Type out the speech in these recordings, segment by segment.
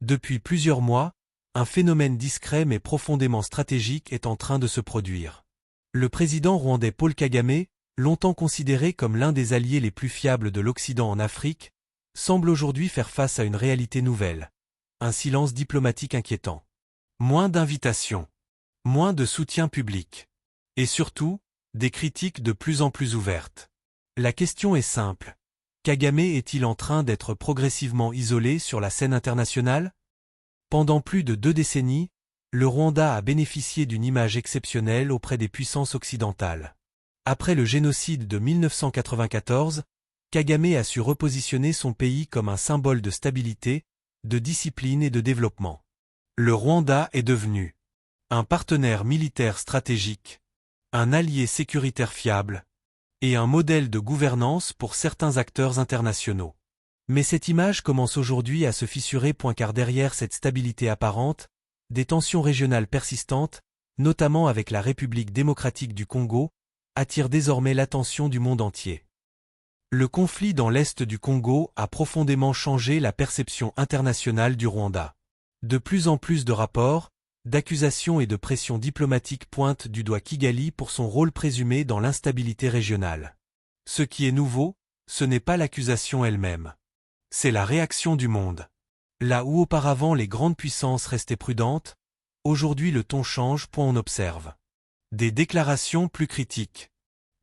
Depuis plusieurs mois, un phénomène discret mais profondément stratégique est en train de se produire. Le président rwandais Paul Kagame, longtemps considéré comme l'un des alliés les plus fiables de l'Occident en Afrique, semble aujourd'hui faire face à une réalité nouvelle. Un silence diplomatique inquiétant. Moins d'invitations. Moins de soutien public. Et surtout, des critiques de plus en plus ouvertes. La question est simple. Kagame est-il en train d'être progressivement isolé sur la scène internationale? Pendant plus de 2 décennies, le Rwanda a bénéficié d'une image exceptionnelle auprès des puissances occidentales. Après le génocide de 1994, Kagame a su repositionner son pays comme un symbole de stabilité, de discipline et de développement. Le Rwanda est devenu un partenaire militaire stratégique, un allié sécuritaire fiable, et un modèle de gouvernance pour certains acteurs internationaux. Mais cette image commence aujourd'hui à se fissurer car derrière cette stabilité apparente, des tensions régionales persistantes, notamment avec la République démocratique du Congo, attirent désormais l'attention du monde entier. Le conflit dans l'est du Congo a profondément changé la perception internationale du Rwanda. De plus en plus de rapports, d'accusations et de pressions diplomatiques pointent du doigt Kigali pour son rôle présumé dans l'instabilité régionale. Ce qui est nouveau, ce n'est pas l'accusation elle-même. C'est la réaction du monde. Là où auparavant les grandes puissances restaient prudentes, aujourd'hui le ton change. On observe des déclarations plus critiques,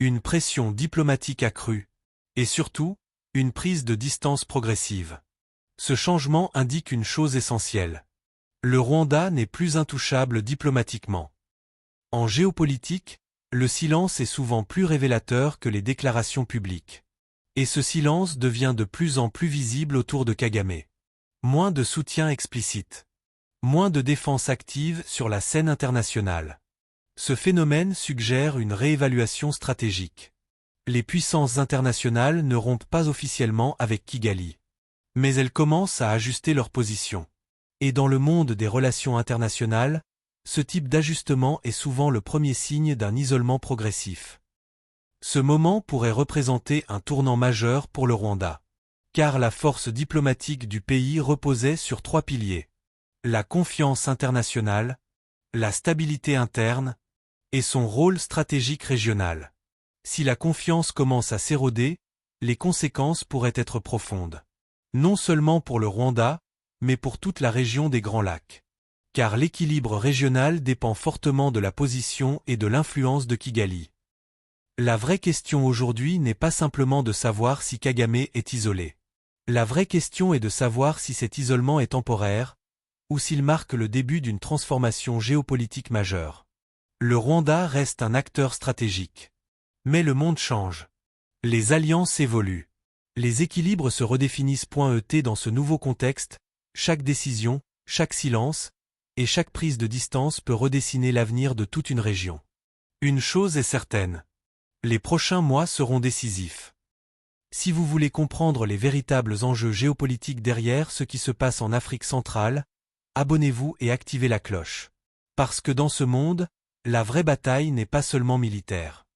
une pression diplomatique accrue, et surtout, une prise de distance progressive. Ce changement indique une chose essentielle. Le Rwanda n'est plus intouchable diplomatiquement. En géopolitique, le silence est souvent plus révélateur que les déclarations publiques. Et ce silence devient de plus en plus visible autour de Kagame. Moins de soutien explicite. Moins de défense active sur la scène internationale. Ce phénomène suggère une réévaluation stratégique. Les puissances internationales ne rompent pas officiellement avec Kigali. Mais elles commencent à ajuster leur position. Et dans le monde des relations internationales, ce type d'ajustement est souvent le premier signe d'un isolement progressif. Ce moment pourrait représenter un tournant majeur pour le Rwanda. Car la force diplomatique du pays reposait sur 3 piliers. La confiance internationale, la stabilité interne, et son rôle stratégique régional. Si la confiance commence à s'éroder, les conséquences pourraient être profondes. Non seulement pour le Rwanda, mais pour toute la région des Grands Lacs. Car l'équilibre régional dépend fortement de la position et de l'influence de Kigali. La vraie question aujourd'hui n'est pas simplement de savoir si Kagame est isolé. La vraie question est de savoir si cet isolement est temporaire, ou s'il marque le début d'une transformation géopolitique majeure. Le Rwanda reste un acteur stratégique. Mais le monde change. Les alliances évoluent. Les équilibres se redéfinissent. Dans ce nouveau contexte, chaque décision, chaque silence, et chaque prise de distance peut redessiner l'avenir de toute une région. Une chose est certaine. Les prochains mois seront décisifs. Si vous voulez comprendre les véritables enjeux géopolitiques derrière ce qui se passe en Afrique centrale, abonnez-vous et activez la cloche. Parce que dans ce monde, la vraie bataille n'est pas seulement militaire.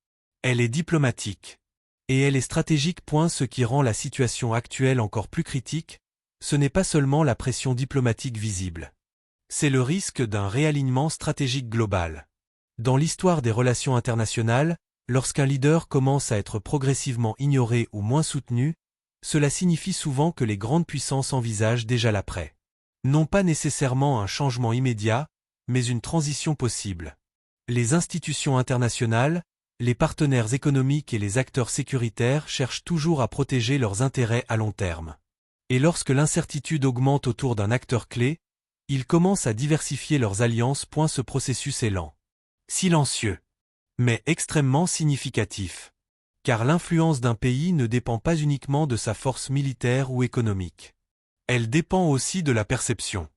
Elle est diplomatique. Et elle est stratégique. Ce qui rend la situation actuelle encore plus critique, ce n'est pas seulement la pression diplomatique visible. C'est le risque d'un réalignement stratégique global. Dans l'histoire des relations internationales, lorsqu'un leader commence à être progressivement ignoré ou moins soutenu, cela signifie souvent que les grandes puissances envisagent déjà l'après. Non pas nécessairement un changement immédiat, mais une transition possible. Les institutions internationales, les partenaires économiques et les acteurs sécuritaires cherchent toujours à protéger leurs intérêts à long terme. Et lorsque l'incertitude augmente autour d'un acteur clé, ils commencent à diversifier leurs alliances. Ce processus est lent, silencieux, mais extrêmement significatif. Car l'influence d'un pays ne dépend pas uniquement de sa force militaire ou économique. Elle dépend aussi de la perception.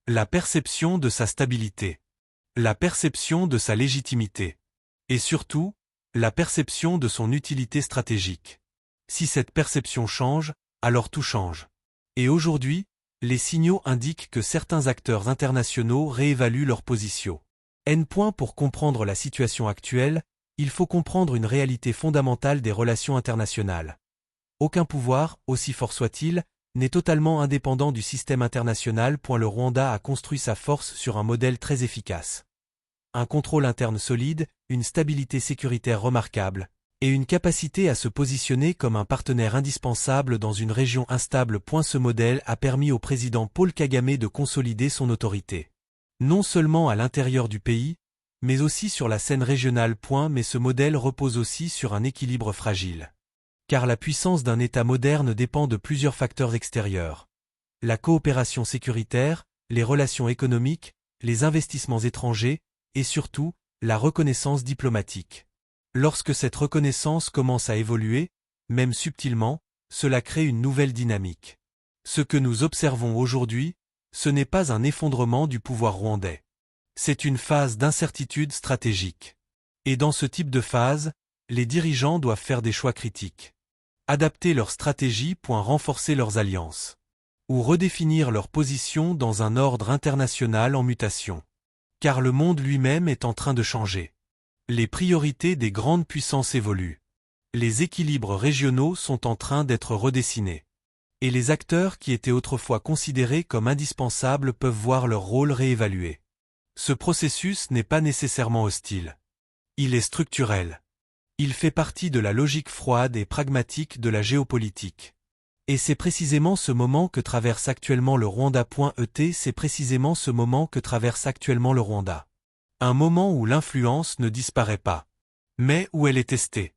La perception de sa stabilité. La perception de sa légitimité. Et surtout, la perception de son utilité stratégique. Si cette perception change, alors tout change. Et aujourd'hui, les signaux indiquent que certains acteurs internationaux réévaluent leur position. Pour comprendre la situation actuelle, il faut comprendre une réalité fondamentale des relations internationales. Aucun pouvoir, aussi fort soit-il, n'est totalement indépendant du système international. Le Rwanda a construit sa force sur un modèle très efficace. Un contrôle interne solide, une stabilité sécuritaire remarquable, et une capacité à se positionner comme un partenaire indispensable dans une région instable. Ce modèle a permis au président Paul Kagame de consolider son autorité. Non seulement à l'intérieur du pays, mais aussi sur la scène régionale. Mais ce modèle repose aussi sur un équilibre fragile. Car la puissance d'un État moderne dépend de plusieurs facteurs extérieurs. La coopération sécuritaire, les relations économiques, les investissements étrangers, et surtout, la reconnaissance diplomatique. Lorsque cette reconnaissance commence à évoluer, même subtilement, cela crée une nouvelle dynamique. Ce que nous observons aujourd'hui, ce n'est pas un effondrement du pouvoir rwandais. C'est une phase d'incertitude stratégique. Et dans ce type de phase, les dirigeants doivent faire des choix critiques. Adapter leur stratégie, renforcer leurs alliances. Ou redéfinir leur position dans un ordre international en mutation. Car le monde lui-même est en train de changer. Les priorités des grandes puissances évoluent. Les équilibres régionaux sont en train d'être redessinés. Et les acteurs qui étaient autrefois considérés comme indispensables peuvent voir leur rôle réévalué. Ce processus n'est pas nécessairement hostile. Il est structurel. Il fait partie de la logique froide et pragmatique de la géopolitique. Et c'est précisément ce moment que traverse actuellement le Rwanda. C'est précisément ce moment que traverse actuellement le Rwanda. Un moment où l'influence ne disparaît pas, mais où elle est testée.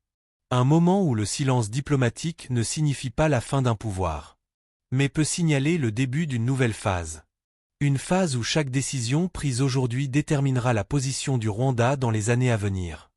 Un moment où le silence diplomatique ne signifie pas la fin d'un pouvoir, mais peut signaler le début d'une nouvelle phase. Une phase où chaque décision prise aujourd'hui déterminera la position du Rwanda dans les années à venir.